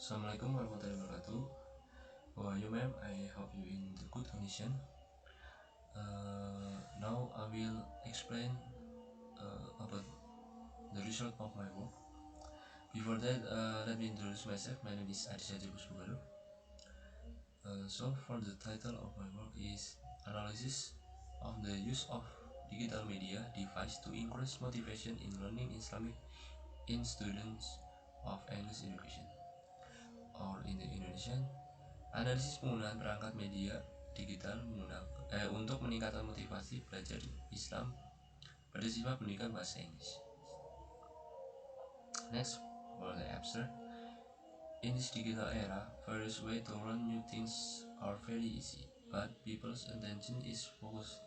Assalamualaikum warahmatullahi wabarakatuh. How are you, ma'am? I hope you in the good condition. Now I will explain about the result of my work. Before that, let me introduce myself. My name is Adi Satrio. So for the title of my work is Analysis of the Use of Digital Media Device to Increase Motivation in Learning Islamic in Students of English Education, or in the Indonesian, analisis penggunaan perangkat media digital untuk meningkatkan motivasi belajar Islam pada siswa pendidikan bahasa Inggris. Next, for the abstract. In this digital era, various ways to learn new things are very easy, but people's attention is focused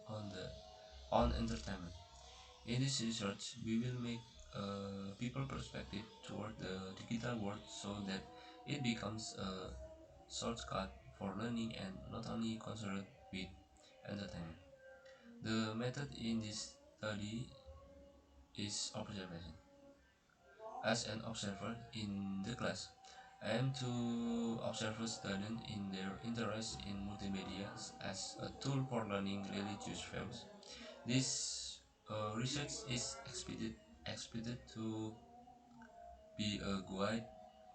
on entertainment. In this research, we will make people perspective toward the digital world so that it becomes a shortcut for learning and not only concerned with entertainment. The method in this study is observation. As an observer in the class, I am to observe students in their interest in multimedia as a tool for learning religious values. This research is expected to be a guide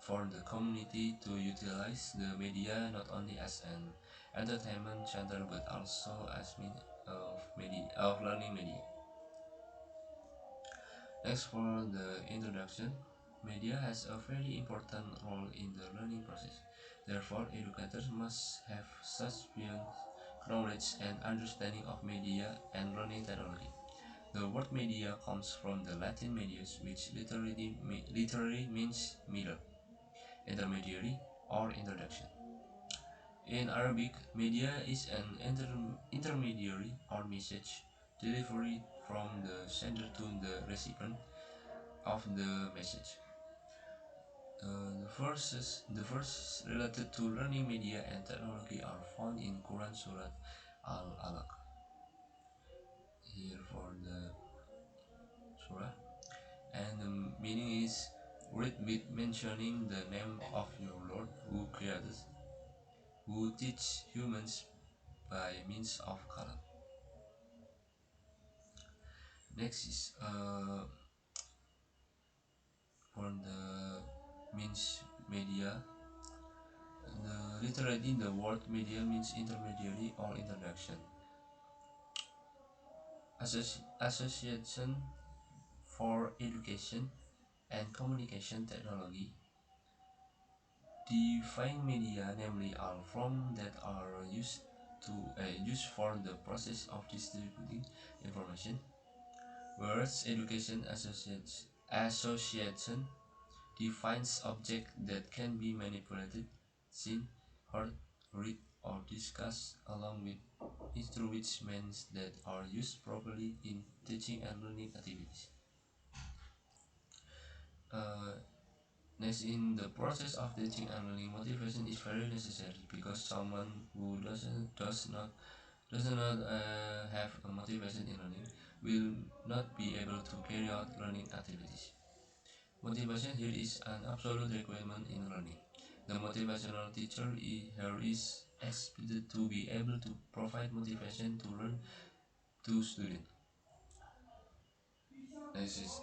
for the community to utilize the media not only as an entertainment center but also as means of learning media. Next, for the introduction, media has a very important role in the learning process. Therefore, educators must have sufficient knowledge and understanding of media and learning technology. The word media comes from the Latin medius, which literally means middle, intermediary, or introduction. In Arabic, media is an intermediary or message delivery from the sender to the recipient of the message. The verses related to learning media and technology are found in Quran Surat Al-Alaq. Here for the surah, and the meaning is read with mentioning the name of your Lord who created, who teach humans by means of kalam. Next is for the means media. Literally, the word media means intermediary or introduction. Association for Education and Communication Technology define media, namely all forms that are used for the process of distributing information, whereas Education Association defines objects that can be manipulated, seen, heard, read, or discussed, along with instruments that are used properly in teaching and learning activities. Uh, Next, in the process of teaching and learning, motivation is very necessary because someone who does not have a motivation in learning will not be able to carry out learning activities. Motivation here is an absolute requirement in learning. The motivational teacher here is expected to be able to provide motivation to learn to students. This is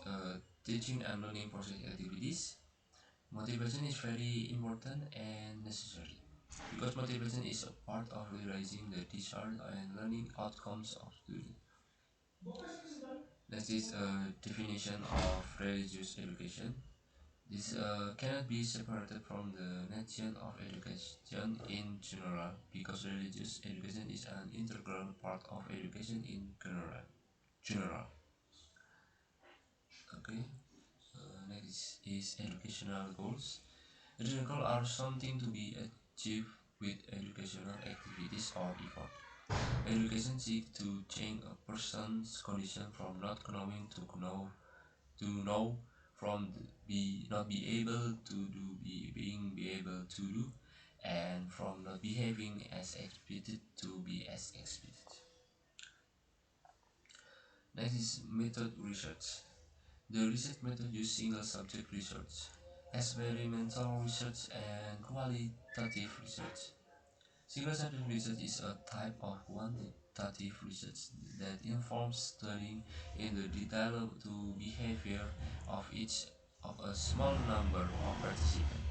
teaching and learning process activities. Motivation is very important and necessary because motivation is a part of realizing the desired and learning outcomes of students. Next is a definition of religious education. This cannot be separated from the notion of education in general because religious education is an integral part of education in general. Okay. Next is educational goals. Educational goals are something to be achieved with educational activities or effort. Education seeks to change a person's condition from not knowing to know, from not be able to do being be able to do, and from not behaving as expected to be as expected. Next is method research. The research method uses single subject research. experimental research, and qualitative research. Single-sided research is a type of quantitative research that informs studying in the detail to behavior of each of a small number of participants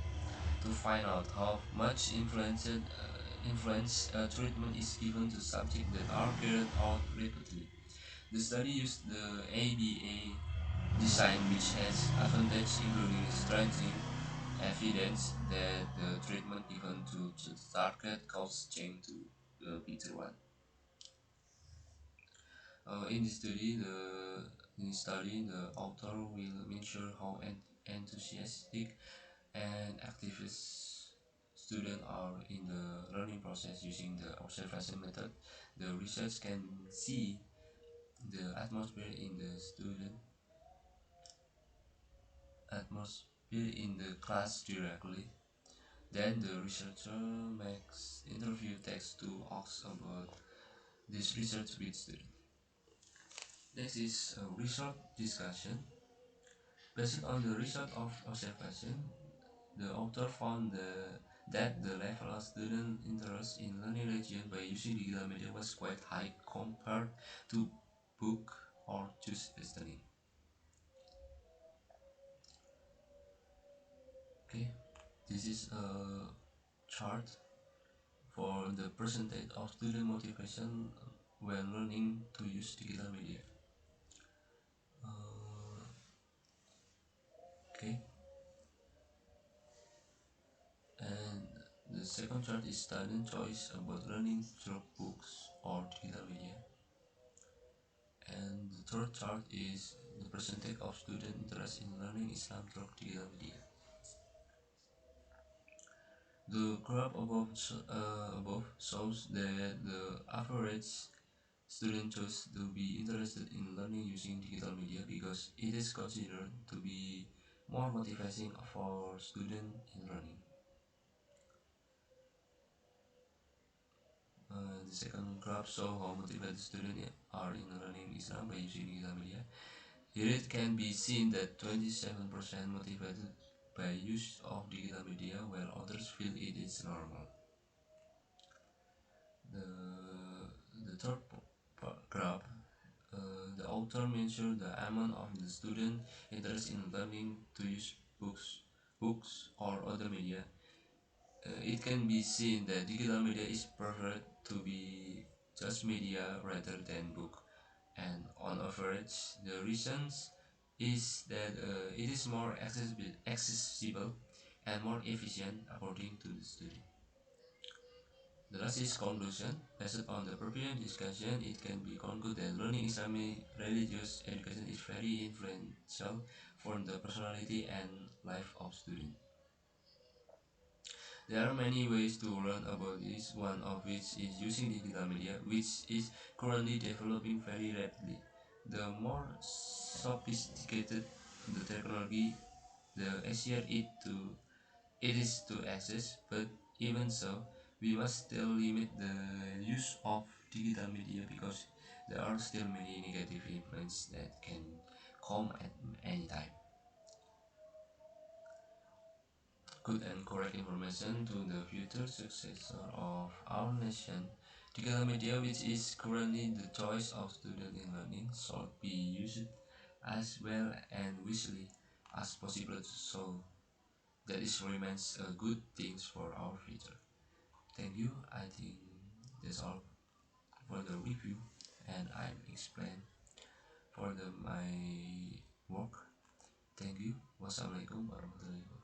to find out how much influence a treatment is given to subjects that are carried out repeatedly. The study used the ABA design, which has advantages including strengthening evidence that the treatment given to the target cause change to the better one. In this study, the author will make sure how enthusiastic and activist students are in the learning process using the observation method. The research can see the atmosphere in the class directly. Then the researcher makes interview text to ask about this research with students. Next is a result discussion. Based on the result of observation, the author found that the level of student interest in learning region by using digital media was quite high compared to book or choose listening. Okay, this is a chart for the percentage of student motivation when learning to use digital media. Uh, okay, and the second chart is student choice about learning through books or digital media. And the third chart is the percentage of student interest in learning Islam through digital media. The graph above shows that the average student chose to be interested in learning using digital media because it is considered to be more motivating for students in learning. The second graph shows how motivated students are in learning Islam by using digital media. Here it can be seen that 27% motivated by use of digital media while others feel it is normal. The third graph, the author mentioned the amount of the student interest in learning to use books or other media. It can be seen that digital media is preferred to be just media rather than book, and on average, the reasons is that it is more accessible and more efficient according to the study. The last is conclusion. Based on the previous discussion, it can be concluded that learning Islamic religious education is very influential for the personality and life of students. There are many ways to learn about this, one of which is using digital media, which is currently developing very rapidly. The more sophisticated the technology, the easier it is to access, but even so, we must still limit the use of digital media because there are still many negative influences that can come at any time. Good and correct information to the future successor of our nation. Digital media, which is currently the choice of students in learning, should be used as well and wisely as possible so that it remains a good thing for our future. Thank you. I think that's all for the review, and I explain for my work. Thank you. Wassalamualaikum warahmatullahi wabarakatuh.